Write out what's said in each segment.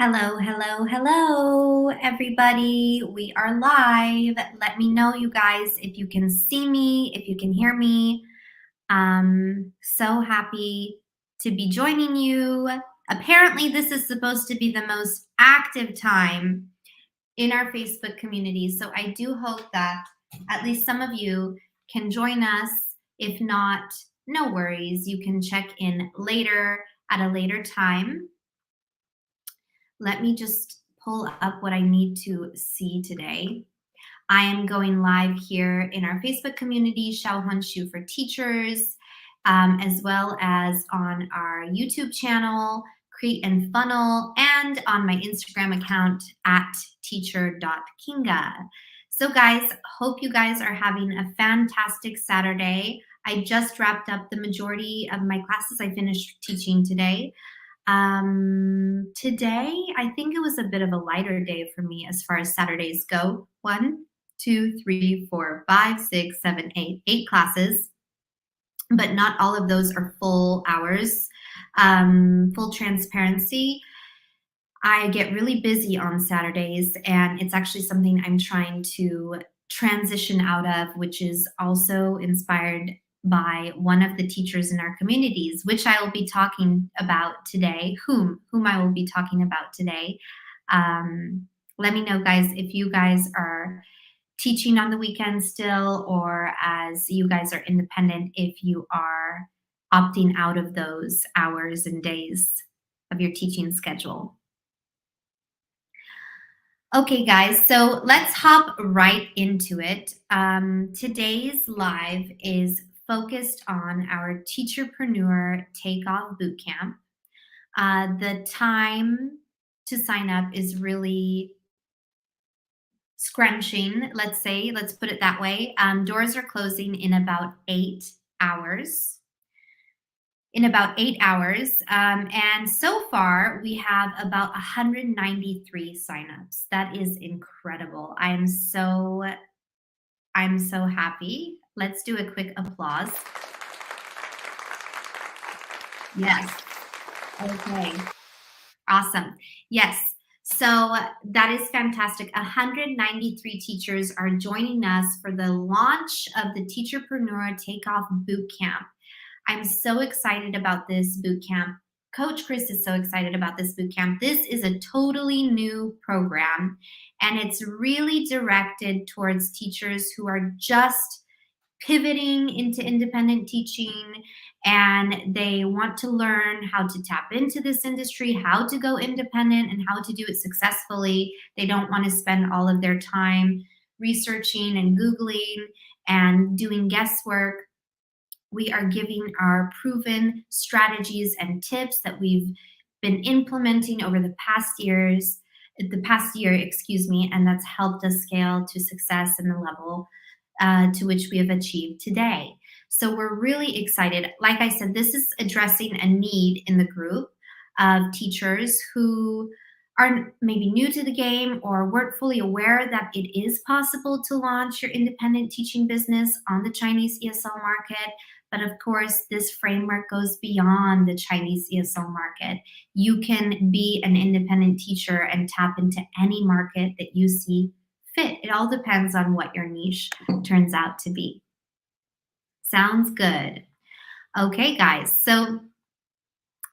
Hello, hello, hello, everybody. We are live. Let me know, you guys, if you can see me, if you can hear me. So happy to be joining you. Apparently, this is supposed to be the most active time in our Facebook community. So I do hope that at least some of you can join us. If not, no worries. You can check in later at a later time. Let me just pull up what I need to see today. I am going live here in our Facebook community, Xiaohuanshu for Teachers, as well as on our YouTube channel, Create and Funnel, and on my Instagram account at teacher.kinga. So guys, hope you guys are having a fantastic Saturday. I just wrapped up the majority of my classes. I finished teaching today. Today, I think it was a bit of a lighter day for me as far as Saturdays go. 1, 2, 3, 4, 5, 6, 7, 8, 8 classes, but not all of those are full hours. Full transparency, I get really busy on Saturdays, and it's actually something I'm trying to transition out of, which is also inspired by one of the teachers in our communities, which I will be talking about today, whom I will be talking about today. Let me know, guys, if you guys are teaching on the weekend still, or as you guys are independent, if you are opting out of those hours and days of your teaching schedule. Okay, guys, so let's hop right into it. Today's live is focused on our Teacherpreneur Takeoff Bootcamp. The time to sign up is really scrunching, let's say, let's put it that way. Doors are closing in about 8 hours. And so far we have about 193 signups. That is incredible. I'm so happy. Let's do a quick applause. Yes. Okay. Awesome. Yes. So that is fantastic. 193 teachers are joining us for the launch of the Teacherpreneur Takeoff Bootcamp. I'm so excited about this bootcamp. Coach Chris is so excited about this bootcamp. This is a totally new program, and it's really directed towards teachers who are just pivoting into independent teaching, and they want to learn how to tap into this industry, how to go independent, and how to do it successfully. They don't want to spend all of their time researching and Googling and doing guesswork. We are giving our proven strategies and tips that we've been implementing over the past year, and that's helped us scale to success in the level to which we have achieved today. So we're really excited. Like I said, this is addressing a need in the group of teachers who are maybe new to the game or weren't fully aware that it is possible to launch your independent teaching business on the Chinese ESL market. But of course, this framework goes beyond the Chinese ESL market. You can be an independent teacher and tap into any market that you see fit. It all depends on what your niche turns out to be. Sounds good. Okay, guys. So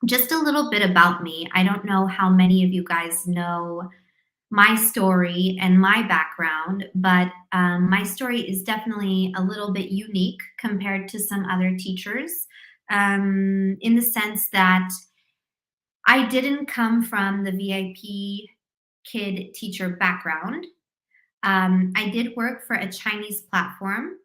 just a little bit about me. I don't know how many of you guys know my story and my background, but my story is definitely a little bit unique compared to some other teachers, in the sense that I didn't come from the VIP kid teacher background. I did work for a Chinese platform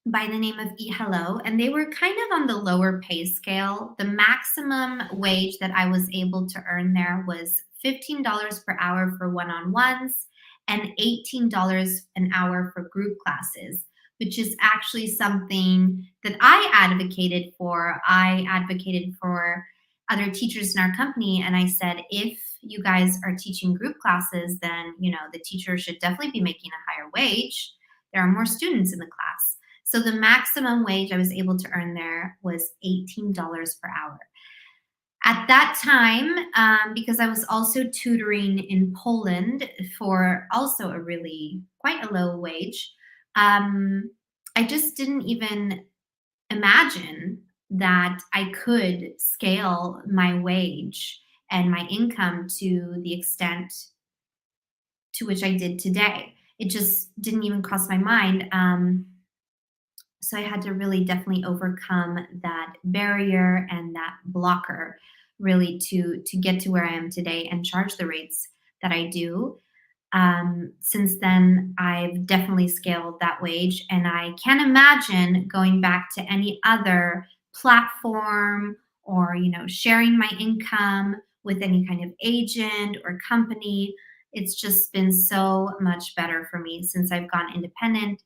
by the name of eHello, and they were kind of on the lower pay scale. The maximum wage that I was able to earn there was $15 per hour for one-on-ones and $18 an hour for group classes, which is actually something that I advocated for. I advocated for other teachers in our company, and I said, if you guys are teaching group classes, then the teacher should definitely be making a higher wage. There are more students in the class. So the maximum wage I was able to earn there was $18 per hour. At that time, because I was also tutoring in Poland for also a really quite a low wage, I just didn't even imagine that I could scale my wage and my income to the extent to which I did today. It just didn't even cross my mind. So I had to really definitely overcome that barrier and that blocker really to get to where I am today and charge the rates that I do. Since then, I've definitely scaled that wage, and I can't imagine going back to any other platform or sharing my income with any kind of agent or company. It's just been so much better for me since I've gone independent.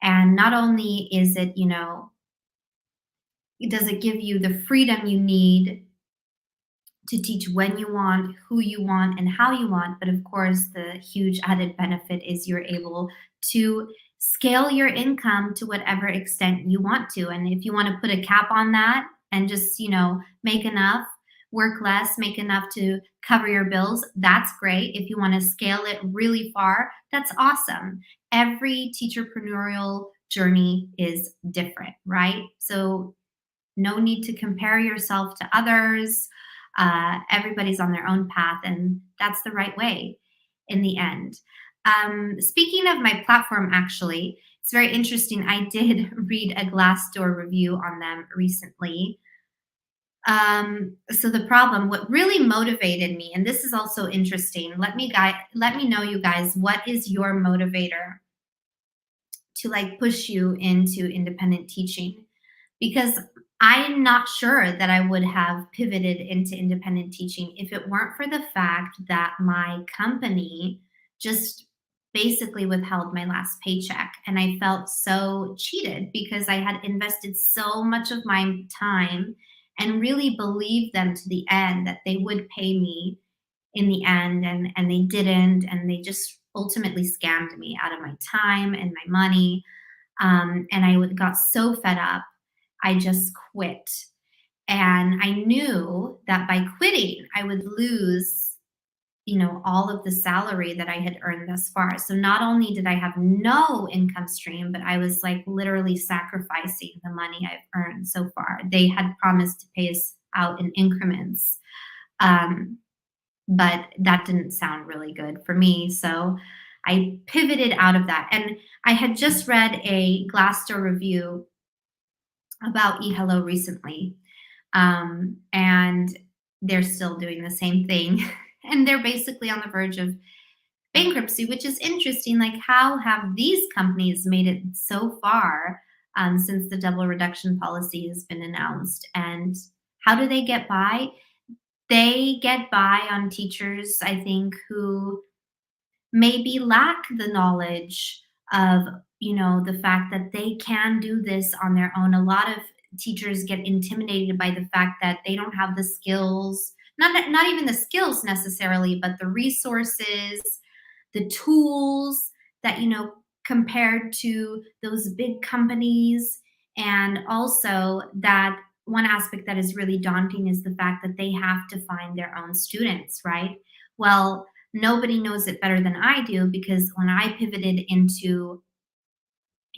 And not only is it, does it give you the freedom you need to teach when you want, who you want, and how you want, but of course, the huge added benefit is you're able to scale your income to whatever extent you want to. And if you want to put a cap on that and just, make enough, work less, make enough to cover your bills, that's great. If you want to scale it really far, that's awesome. Every teacherpreneurial journey is different, right? So no need to compare yourself to others. Everybody's on their own path, and that's the right way in the end. Speaking of my platform, actually, it's very interesting. I did read a Glassdoor review on them recently. So the problem, what really motivated me, and this is also interesting. Let me know, you guys, what is your motivator to push you into independent teaching? Because I'm not sure that I would have pivoted into independent teaching if it weren't for the fact that my company just basically withheld my last paycheck. And I felt so cheated because I had invested so much of my time and really believed them to the end that they would pay me in the end. And they didn't. And they just ultimately scammed me out of my time and my money. And I got so fed up, I just quit. And I knew that by quitting, I would lose, all of the salary that I had earned thus far. So not only did I have no income stream, but I was literally sacrificing the money I've earned so far. They had promised to pay us out in increments. But that didn't sound really good for me. So I pivoted out of that. And I had just read a Glassdoor review about eHello recently. And they're still doing the same thing. And they're basically on the verge of bankruptcy, which is interesting. How have these companies made it so far since the double reduction policy has been announced? And how do they get by? They get by on teachers, I think, who maybe lack the knowledge of the fact that they can do this on their own. A lot of teachers get intimidated by the fact that they don't have the skills, not even the skills necessarily, but the resources, the tools that compared to those big companies. And also that one aspect that is really daunting is the fact that they have to find their own students, right? Well, nobody knows it better than I do, because when I pivoted into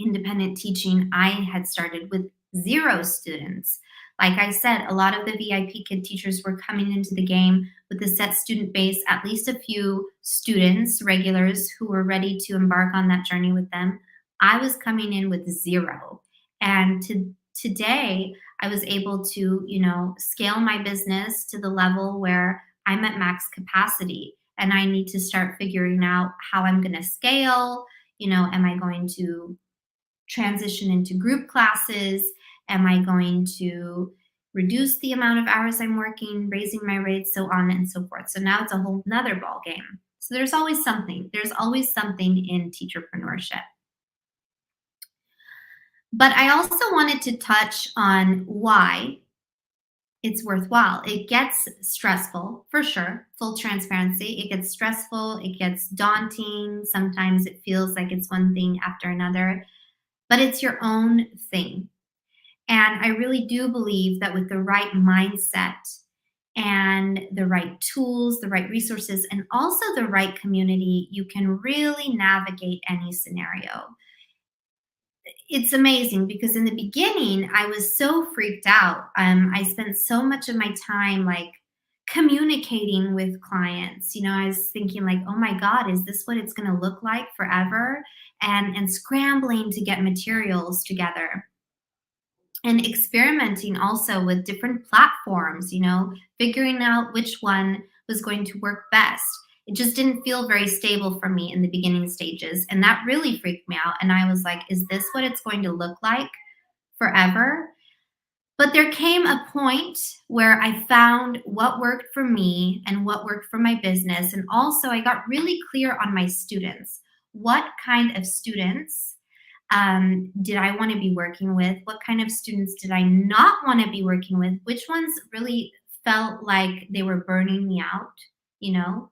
independent teaching, I had started with 0 students. Like I said, a lot of the VIP kid teachers were coming into the game with a set student base, at least a few students, regulars who were ready to embark on that journey with them. I was coming in with zero. And today, I was able to, scale my business to the level where I'm at max capacity and I need to start figuring out how I'm going to scale. Am I going to transition into group classes? Am I going to reduce the amount of hours I'm working, raising my rates, so on and so forth? So now it's a whole nother ball game. So there's always something. There's always something in teacherpreneurship. But I also wanted to touch on why it's worthwhile. It gets stressful, for sure, full transparency. It gets stressful, it gets daunting. Sometimes it feels like it's one thing after another, but it's your own thing. And I really do believe that with the right mindset and the right tools, the right resources, and also the right community, you can really navigate any scenario. It's amazing because in the beginning, I was so freaked out. I spent so much of my time like communicating with clients. I was thinking like, oh my God, is this what it's going to look like forever? And scrambling to get materials together and experimenting also with different platforms, figuring out which one was going to work best. It just didn't feel very stable for me in the beginning stages. And that really freaked me out. And I was like, is this what it's going to look like forever? But there came a point where I found what worked for me and what worked for my business. And also, I got really clear on my students. What kind of students did I want to be working with? What kind of students did I not want to be working with? Which ones really felt like they were burning me out, you know?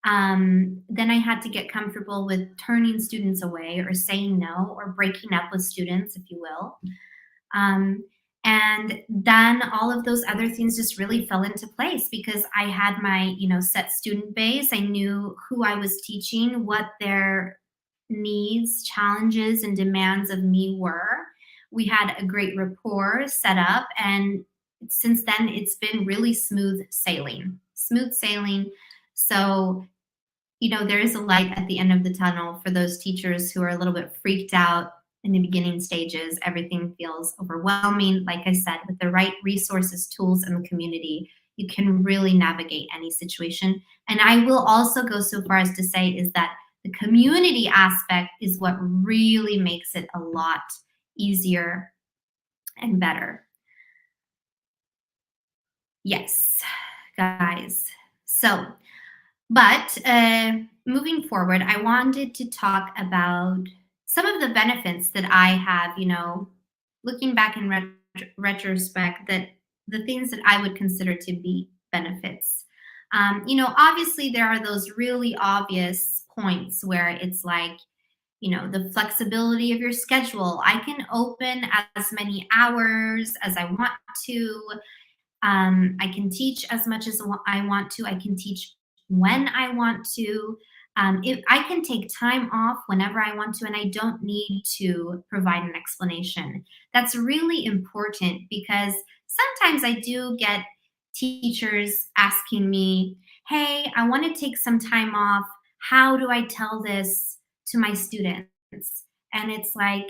Then I had to get comfortable with turning students away or saying no or breaking up with students, if you will. Um, and then all of those other things just really fell into place because I had my, set student base. I knew who I was teaching, what their needs, challenges, and demands of me were. We had a great rapport set up. And since then, it's been really smooth sailing. Smooth sailing. So there is a light at the end of the tunnel for those teachers who are a little bit freaked out in the beginning stages. Everything feels overwhelming. Like I said, with the right resources, tools, and the community, you can really navigate any situation. And I will also go so far as to say is that the community aspect is what really makes it a lot easier and better. Yes, guys. But moving forward, I wanted to talk about some of the benefits that I have, looking back in retrospect, that the things that I would consider to be benefits. Obviously, there are those really obvious points where it's like, the flexibility of your schedule. I can open as many hours as I want to. I can teach as much as I want to. I can teach when I want to. If I can take time off whenever I want to, and I don't need to provide an explanation. That's really important because sometimes I do get teachers asking me, hey, I want to take some time off. How do I tell this to my students? And it's like,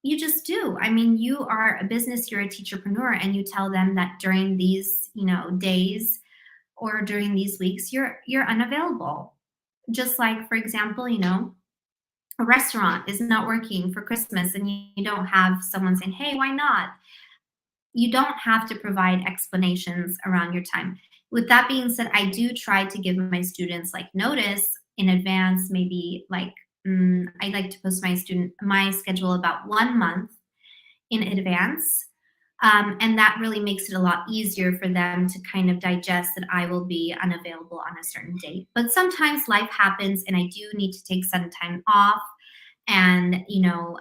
you just do. I mean, you are a business, you're a teacherpreneur, and you tell them that during these, days or during these weeks, you're unavailable. Just like, for example, a restaurant is not working for Christmas and you don't have someone saying, hey, why not? You don't have to provide explanations around your time. With that being said, I do try to give my students like notice in advance, maybe like I like to post my schedule about 1 month in advance. And that really makes it a lot easier for them to kind of digest that I will be unavailable on a certain date. But sometimes life happens and I do need to take some time off. And,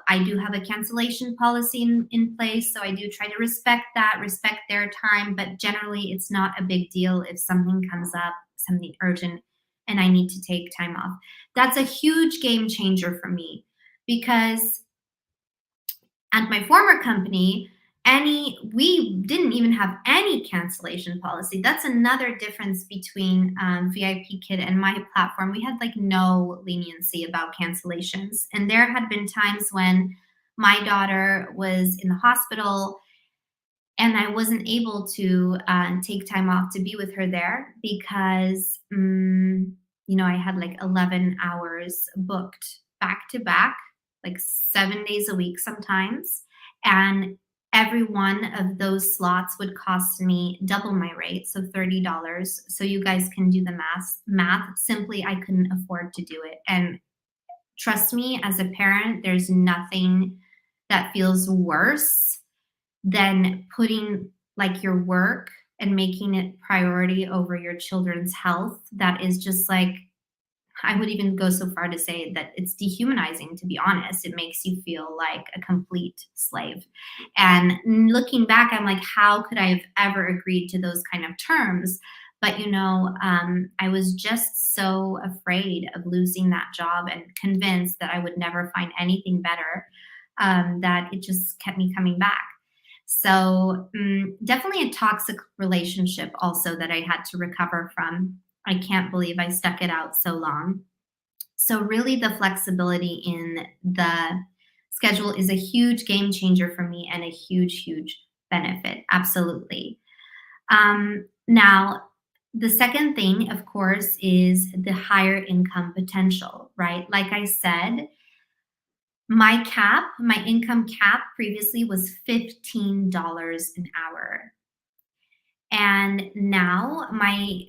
I do have a cancellation policy in place. So I do try to respect that, respect their time. But generally, it's not a big deal if something comes up, something urgent, and I need to take time off. That's a huge game changer for me because at my former company, we didn't even have any cancellation policy. That's another difference between VIP Kid and my platform. We had like no leniency about cancellations. And there had been times when my daughter was in the hospital and I wasn't able to take time off to be with her there because, I had like 11 hours booked back to back, like 7 days a week sometimes. And every one of those slots would cost me double my rate, so $30. So you guys can do the math. Simply, I couldn't afford to do it. And trust me, as a parent, there's nothing that feels worse than putting like your work and making it priority over your children's health. That is just like, I would even go so far to say that it's dehumanizing, to be honest. It makes you feel like a complete slave. And looking back, I'm like, how could I have ever agreed to those kind of terms? But, I was just so afraid of losing that job and convinced that I would never find anything better, that it just kept me coming back. So, definitely a toxic relationship also that I had to recover from. I can't believe I stuck it out so long. So, really, the flexibility in the schedule is a huge game changer for me and a huge, huge benefit. Absolutely. Now, the second thing, of course, is the higher income potential, right? Like I said, my income cap previously was $15 an hour. And now my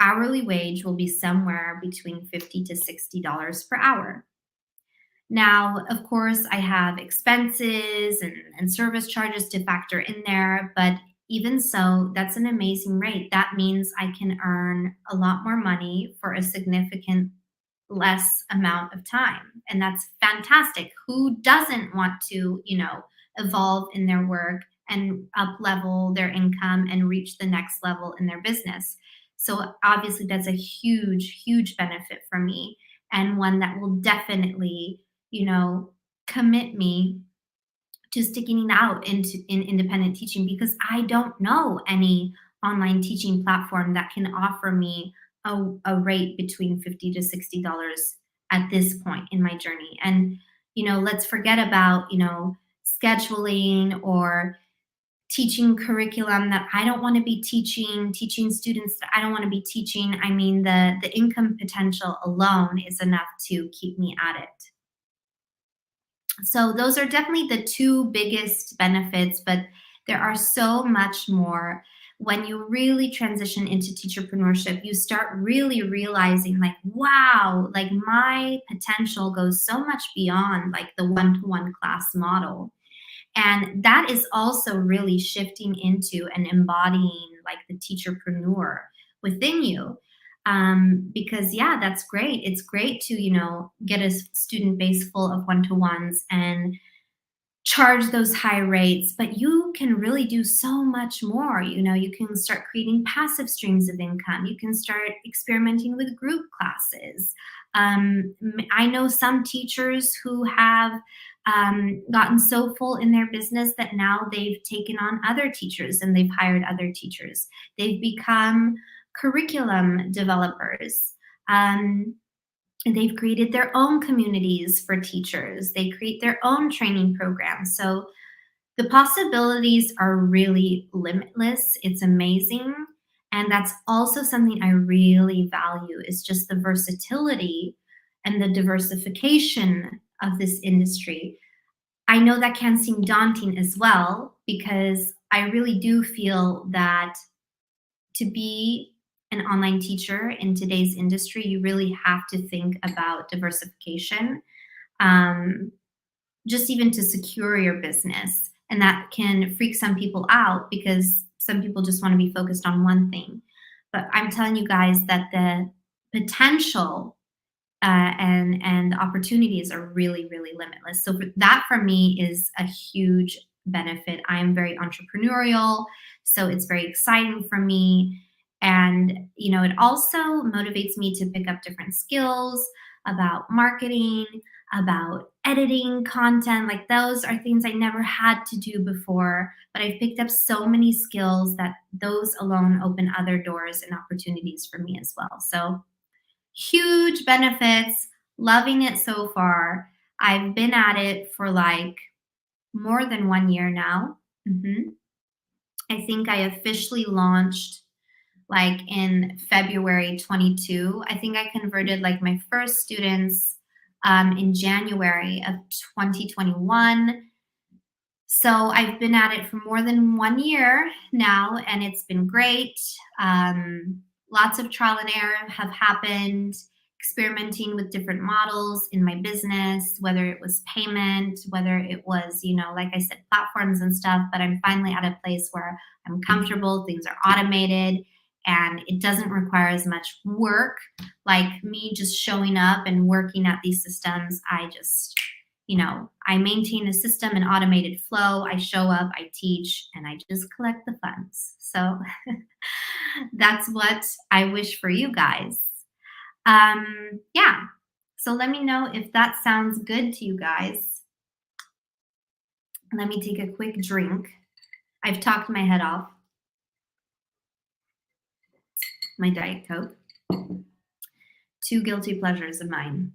hourly wage will be somewhere between $50 to $60 per hour. Now, of course, I have expenses and service charges to factor in there, but even so, that's an amazing rate. That means I can earn a lot more money for a significant less amount of time. And that's fantastic. Who doesn't want to, evolve in their work and up level their income and reach the next level in their business? So obviously that's a huge, huge benefit for me, and one that will definitely, commit me to sticking out in independent teaching, because I don't know any online teaching platform that can offer me a rate between $50 to $60 at this point in my journey. And let's forget about scheduling or teaching curriculum that I don't want to be teaching students that I don't want to be teaching. I mean, the income potential alone is enough to keep me at it. So those are definitely the two biggest benefits, but there are so much more. When you really transition into teacherpreneurship, you start really realizing like, wow, like my potential goes so much beyond like the one-to-one class model. And that is also really shifting into and embodying like the teacherpreneur within you. Because yeah, that's great. It's great to, get a student base full of one-to-ones and charge those high rates, but you can really do so much more. You can start creating passive streams of income. You can start experimenting with group classes. I know some teachers who have gotten so full in their business that now they've taken on other teachers and they've hired other teachers. They've become curriculum developers. And they've created their own communities for teachers. They create their own training programs. So the possibilities are really limitless. It's amazing. And that's also something I really value, is just the versatility and the diversification of this industry. I know that can seem daunting as well, because I really do feel that to be an online teacher in today's industry, you really have to think about diversification, just even to secure your business. And that can freak some people out because some people just want to be focused on one thing. But I'm telling you guys that the potential and opportunities are really, really limitless. So that for me is a huge benefit. I am very entrepreneurial, so it's very exciting for me. And, it also motivates me to pick up different skills about marketing, about editing content. Like those are things I never had to do before, but I've picked up so many skills that those alone open other doors and opportunities for me as well. So huge benefits, loving it so far. I've been at it for like more than 1 year now. I think I officially launched like in February 22. I think I converted like my first students in January of 2021. So I've been at it for more than 1 year now, and it's been great. Lots of trial and error have happened, experimenting with different models in my business, whether it was payment, whether it was, like I said, platforms and stuff. But I'm finally at a place where I'm comfortable, things are automated, and it doesn't require as much work. Like me just showing up and working at these systems, I maintain a system and automated flow. I show up, I teach, and I just collect the funds. So that's what I wish for you guys. Yeah. So let me know if that sounds good to you guys. Let me take a quick drink. I've talked my head off. My Diet Coke. 2 guilty pleasures of mine.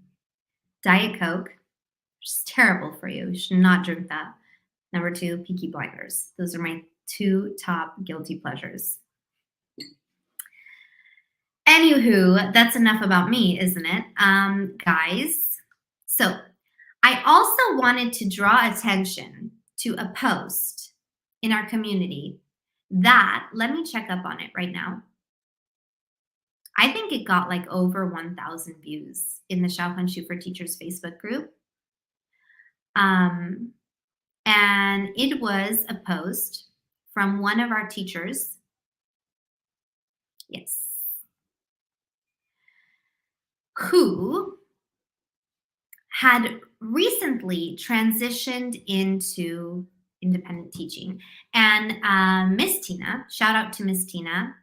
Diet Coke, which is terrible for you. You should not drink that. Number 2, Peaky Blinders. Those are my 2 top guilty pleasures. Anywho, that's enough about me, isn't it? Guys, so I also wanted to draw attention to a post in our community that, let me check up on it right now. I think it got like over 1,000 views in the Xiaohongshu for Teachers Facebook group. And it was a post from one of our teachers. Yes. Who had recently transitioned into independent teaching. And Miss Tina, shout out to Miss Tina.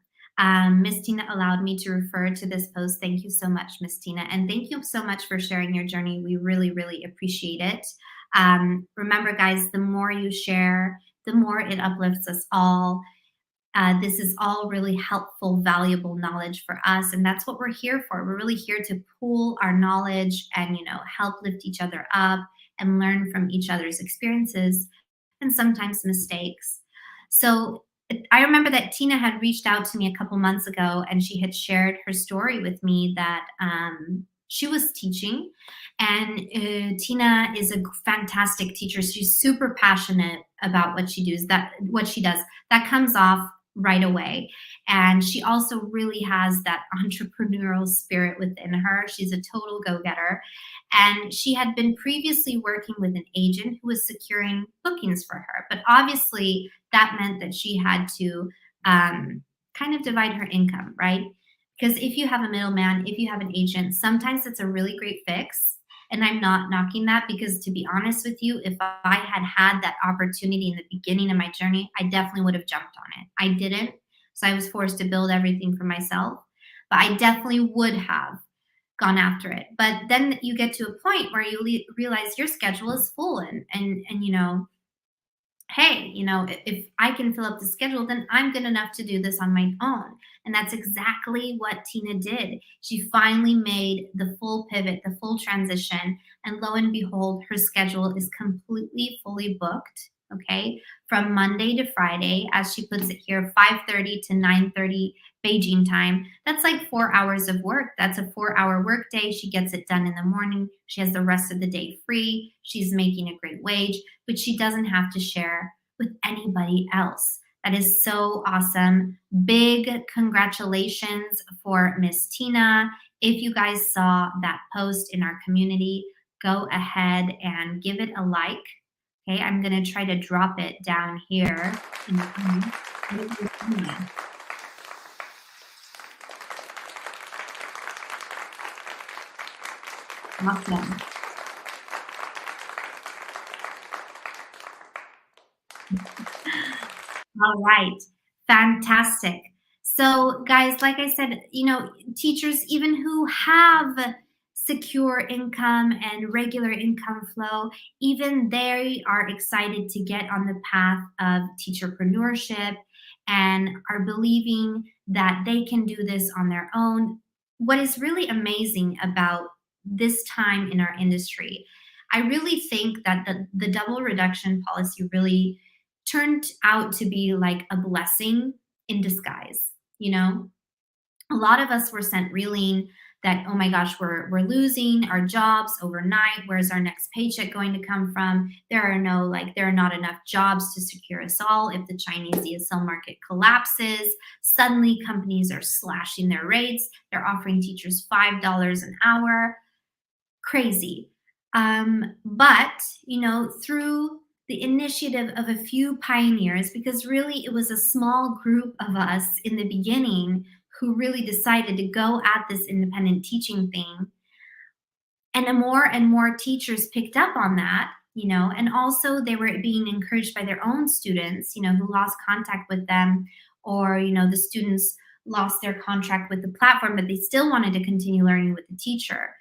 Miss Tina allowed me to refer to this post. Thank you so much, Miss Tina. And thank you so much for sharing your journey. We really, really appreciate it. Remember, guys, the more you share, the more it uplifts us all. This is all really helpful, valuable knowledge for us. And that's what we're here for. We're really here to pool our knowledge and, help lift each other up and learn from each other's experiences and sometimes mistakes. So I remember that Tina had reached out to me a couple months ago, and she had shared her story with me that she was teaching. And Tina is a fantastic teacher. She's super passionate about what she does. That comes off right away. And she also really has that entrepreneurial spirit within her. She's a total go-getter. And she had been previously working with an agent who was securing bookings for her. But obviously, that meant that she had to kind of divide her income, right? Because if you have a middleman, if you have an agent, sometimes it's a really great fix. And I'm not knocking that, because to be honest with you, if I had had that opportunity in the beginning of my journey, I definitely would have jumped on it. I didn't. So I was forced to build everything for myself. But I definitely would have gone after it. But then you get to a point where you realize your schedule is full, and hey, if I can fill up the schedule, then I'm good enough to do this on my own. And that's exactly what Tina did. She finally made the full pivot, the full transition. And lo and behold, her schedule is completely fully booked, okay, from Monday to Friday, as she puts it here, 5:30 to 9:30 Beijing time. That's like 4 hours of work. That's a 4-hour work day. She gets it done in the morning. She has the rest of the day free. She's making a great wage, but she doesn't have to share with anybody else. That is so awesome. Big congratulations for Miss Tina. If you guys saw that post in our community, go ahead and give it a like. Okay, I'm going to try to drop it down here. Awesome. All right. Fantastic. So, guys, like I said, teachers even who have secure income and regular income flow, even they are excited to get on the path of teacherpreneurship and are believing that they can do this on their own. What is really amazing about this time in our industry, I really think that the double reduction policy really turned out to be like a blessing in disguise. You know, a lot of us were sent reeling that, oh my gosh, we're losing our jobs overnight. Where's our next paycheck going to come from? There are not enough jobs to secure us all. If the Chinese ESL market collapses, suddenly companies are slashing their rates. They're offering teachers $5 an hour. Crazy. But, through the initiative of a few pioneers, because really it was a small group of us in the beginning who really decided to go at this independent teaching thing. And more teachers picked up on that, and also they were being encouraged by their own students, who lost contact with them, or, the students lost their contract with the platform, but they still wanted to continue learning with the teacher.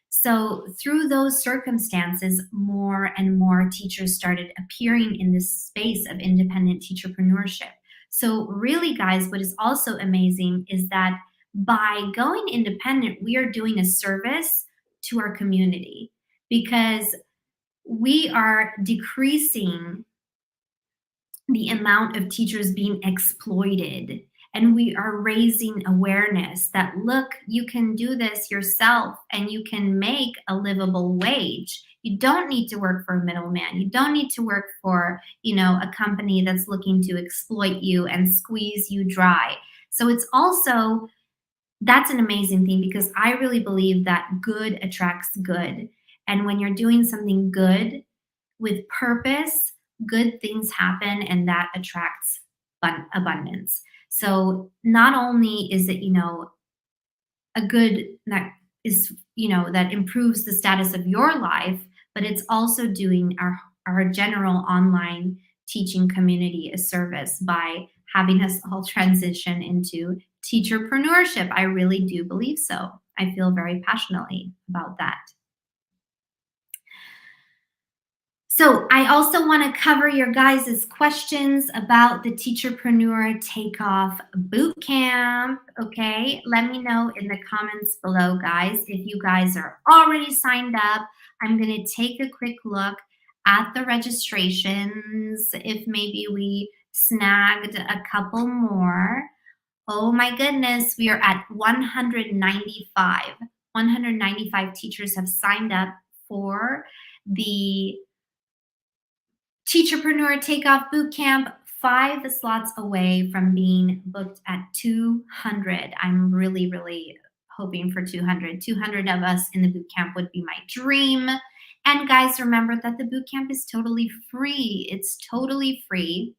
So, through those circumstances, more and more teachers started appearing in this space of independent teacherpreneurship. So, really, guys, what is also amazing is that by going independent, we are doing a service to our community because we are decreasing the amount of teachers being exploited. And we are raising awareness that, look, you can do this yourself and you can make a livable wage. You don't need to work for a middleman. You don't need to work for, a company that's looking to exploit you and squeeze you dry. So it's also, that's an amazing thing because I really believe that good attracts good. And when you're doing something good with purpose, good things happen and that attracts abundance. So not only is it, a good that is, that improves the status of your life, but it's also doing our general online teaching community a service by having us all transition into teacherpreneurship. I really do believe so. I feel very passionately about that. So I also want to cover your guys' questions about the Teacherpreneur Takeoff Bootcamp. Okay, let me know in the comments below, guys. If you guys are already signed up, I'm going to take a quick look at the registrations. If maybe we snagged a couple more. Oh my goodness, we are at 195. 195 teachers have signed up for the Teacherpreneur Takeoff Bootcamp, 5 slots away from being booked at 200. I'm really, really hoping for 200. 200 of us in the bootcamp would be my dream. And guys, remember that the bootcamp is totally free. It's totally free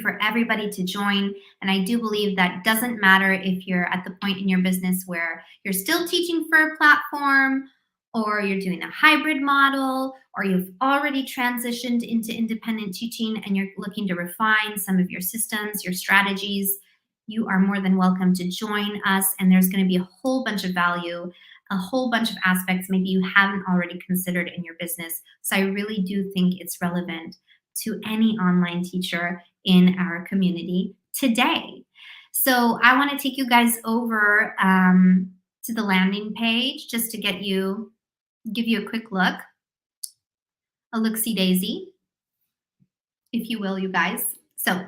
for everybody to join. And I do believe that doesn't matter if you're at the point in your business where you're still teaching for a platform, or you're doing a hybrid model, or you've already transitioned into independent teaching and you're looking to refine some of your systems, your strategies. You are more than welcome to join us. And there's going to be a whole bunch of value, a whole bunch of aspects maybe you haven't already considered in your business. So I really do think it's relevant to any online teacher in our community today. So I want to take you guys over to the landing page just to give you a quick look, a look-see daisy, if you will, you guys. So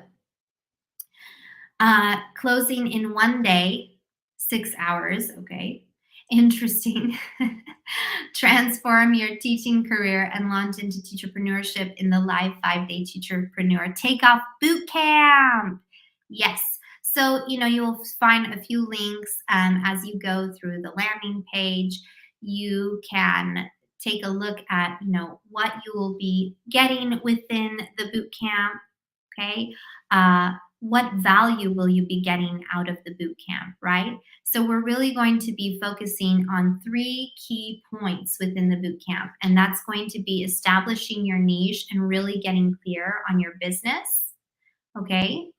closing in 1 day, 6 hours, okay. Interesting. Transform your teaching career and launch into teacherpreneurship in the live 5-day Teacherpreneur Takeoff Bootcamp. Yes. So, you'll find a few links as you go through the landing page. You can take a look at, what you will be getting within the bootcamp, okay? What value will you be getting out of the bootcamp, right? So we're really going to be focusing on 3 key points within the bootcamp, and that's going to be establishing your niche and really getting clear on your business, okay?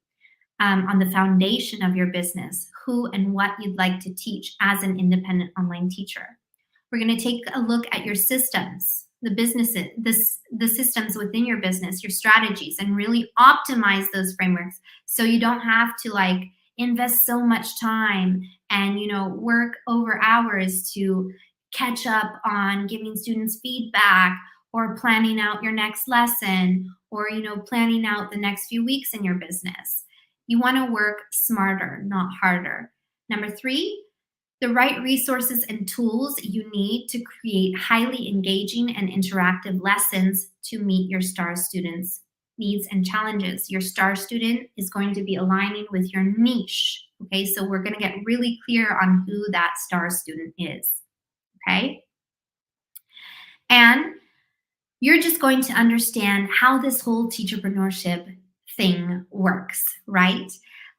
On the foundation of your business, who and what you'd like to teach as an independent online teacher. We're going to take a look at your systems, the businesses, the systems within your business, your strategies, and really optimize those frameworks so you don't have to like invest so much time and work over hours to catch up on giving students feedback or planning out your next lesson or planning out the next few weeks in your business. You want to work smarter, not harder. Number 3, the right resources and tools you need to create highly engaging and interactive lessons to meet your STAR students' needs and challenges. Your STAR student is going to be aligning with your niche. Okay, so we're going to get really clear on who that STAR student is. Okay, and you're just going to understand how this whole teacherpreneurship thing works, right?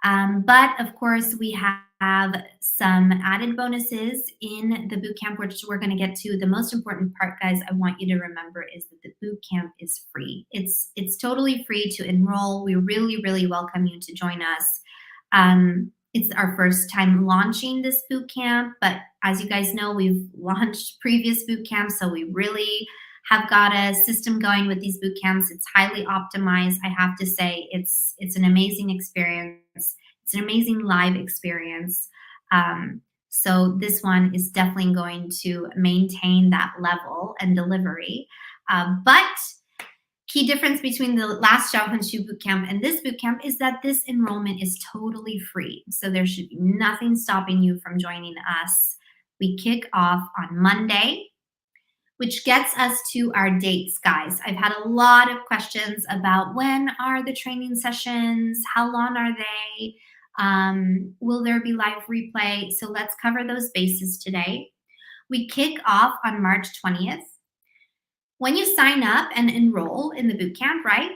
But of course, we have some added bonuses in the bootcamp, which we're going to get to. The most important part, guys, I want you to remember is that the bootcamp is free. It's totally free to enroll. We really, really welcome you to join us. It's our first time launching this bootcamp, but as you guys know, we've launched previous bootcamps, so we really have got a system going with these boot camps. It's highly optimized. I have to say it's an amazing experience. It's an amazing live experience. So this one is definitely going to maintain that level and delivery. But key difference between the last Job Hunt Shoe Bootcamp and this bootcamp is that this enrollment is totally free. So there should be nothing stopping you from joining us. We kick off on Monday, which gets us to our dates, guys. I've had a lot of questions about when are the training sessions? How long are they? Will there be live replay? So let's cover those bases today. We kick off on March 20th. When you sign up and enroll in the bootcamp, right,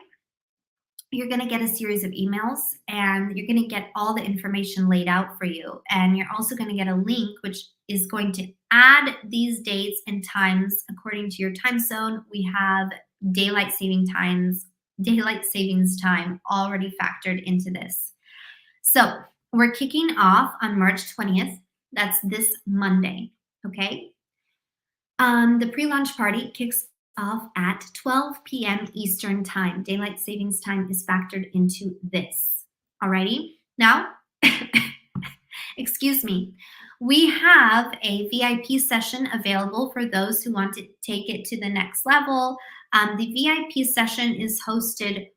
you're going to get a series of emails and you're going to get all the information laid out for you. And you're also going to get a link, which is going to add these dates and times according to your time zone. We have daylight savings time already factored into this. So we're kicking off on March 20th. That's this Monday, okay? The pre-launch party kicks off at 12 p.m. Eastern time. Daylight savings time is factored into this. Alrighty? Now, excuse me, we have a VIP session available for those who want to take it to the next level. The VIP session is hosted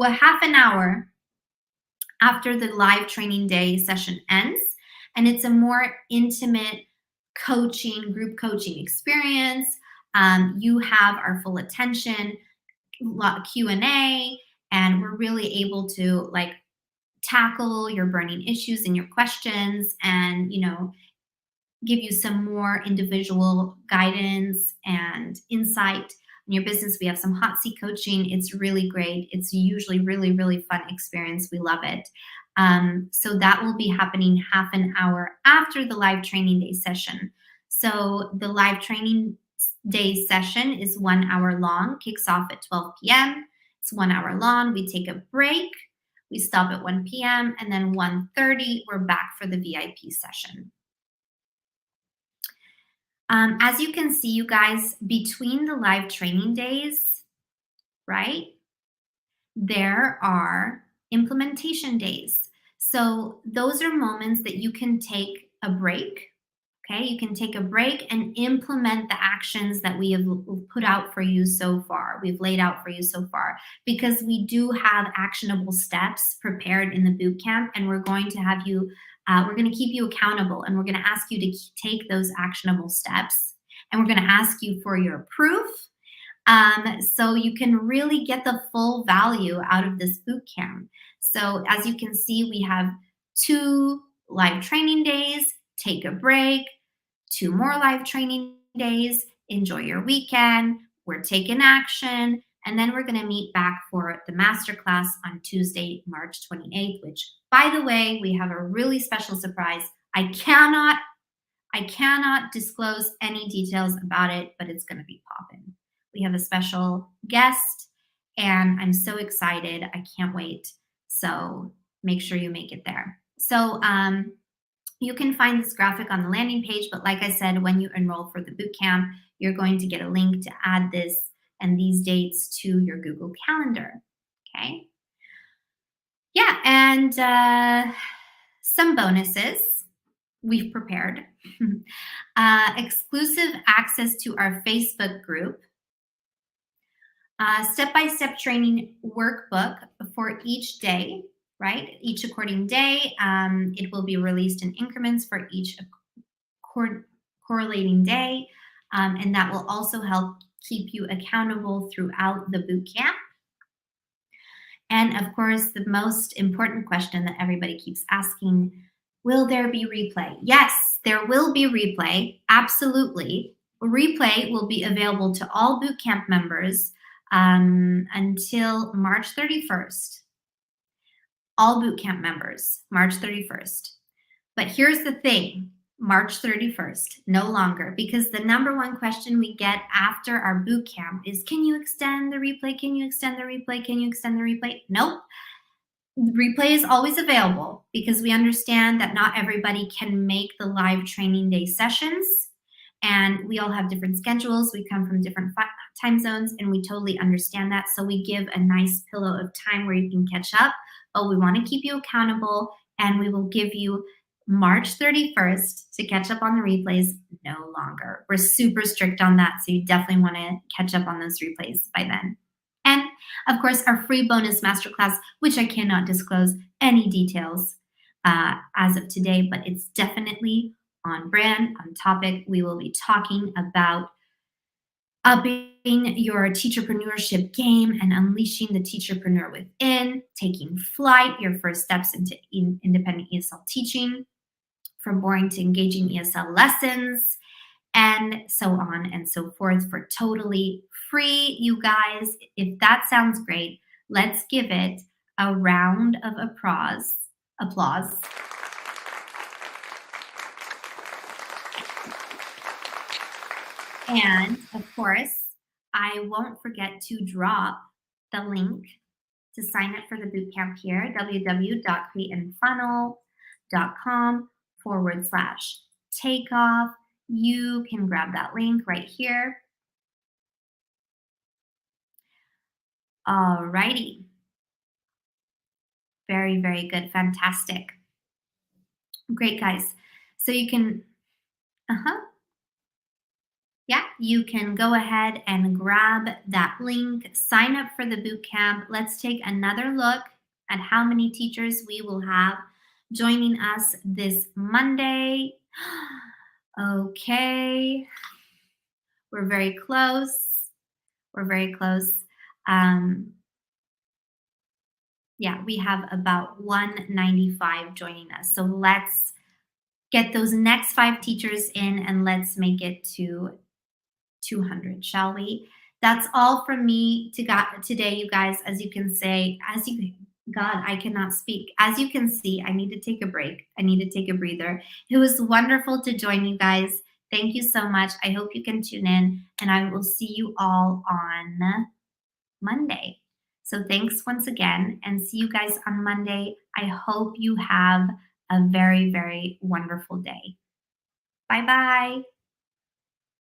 half an hour after the live training day session ends, and it's a more intimate group coaching experience. You have our full attention, Q&A, and we're really able to like tackle your burning issues and your questions and, give you some more individual guidance and insight in your business. We have some hot seat coaching. It's really great. It's usually really, really fun experience. We love it. So that will be happening half an hour after the live training day session. So the live training day session is 1 hour long, kicks off at 12 p.m. It's 1 hour long. We take a break. We stop at 1 p.m. and then 1:30, we're back for the VIP session. As you can see, you guys, between the live training days, right, there are implementation days. So those are moments that you can take a break. Okay, you can take a break and implement the actions that we have put out for you so far. We've laid out for you so far, because we do have actionable steps prepared in the bootcamp, and we're going to have you, we're going to keep you accountable, and we're going to ask you to take those actionable steps, and we're going to ask you for your proof, so you can really get the full value out of this bootcamp. So as you can see, we have 2 live training days, take a break, 2 more live training days, enjoy your weekend, we're taking action, and then we're going to meet back for the masterclass on Tuesday, March 28th, which, by the way, we have a really special surprise. I cannot disclose any details about it, but it's going to be popping. We have a special guest, and I'm so excited. I can't wait. So make sure you make it there. So You can find this graphic on the landing page, but like I said, when you enroll for the bootcamp, you're going to get a link to add this and these dates to your Google Calendar. Okay. Yeah, and some bonuses we've prepared. Exclusive access to our Facebook group, step-by-step training workbook for each day, right? Each according day. It will be released in increments for each correlating day, and that will also help keep you accountable throughout the boot camp. And of course, the most important question that everybody keeps asking, will there be replay? Yes, there will be replay, absolutely. Replay will be available to all bootcamp members until March 31st. All bootcamp members, March 31st. But here's the thing, March 31st, no longer, because the number one question we get after our boot camp is, can you extend the replay? Can you extend the replay? Can you extend the replay? Nope. The replay is always available because we understand that not everybody can make the live training day sessions, and we all have different schedules. We come from different time zones, and we totally understand that. So we give a nice pillow of time where you can catch up, but we want to keep you accountable, and we will give you March 31st to catch up on the replays, no longer. We're super strict on that, so you definitely want to catch up on those replays by then. And of course, our free bonus masterclass, which I cannot disclose any details as of today, but it's definitely on brand, on topic. We will be talking about upping your teacherpreneurship game and unleashing the teacherpreneur within, taking flight, your first steps into independent ESL teaching, from boring to engaging ESL lessons, and so on and so forth for totally free. You guys, if that sounds great, let's give it a round of applause. And of course, I won't forget to drop the link to sign up for the bootcamp here, www.createandfunnel.com/takeoff. You can grab that link right here. Alrighty. Very, very good. Fantastic. Great, guys. So you can, yeah, you can go ahead and grab that link, sign up for the bootcamp. Let's take another look at how many teachers we will have joining us this Monday. Okay. We're very close. We're very close. Yeah, we have about 195 joining us. So let's get those next 5 teachers in and let's make it to 200, shall we? That's all from me today, you guys. As you can say, God, I cannot speak. As you can see, I need to take a break. I need to take a breather. It was wonderful to join you guys. Thank you so much. I hope you can tune in, and I will see you all on Monday. So thanks once again, and see you guys on Monday. I hope you have a very, very wonderful day. Bye-bye.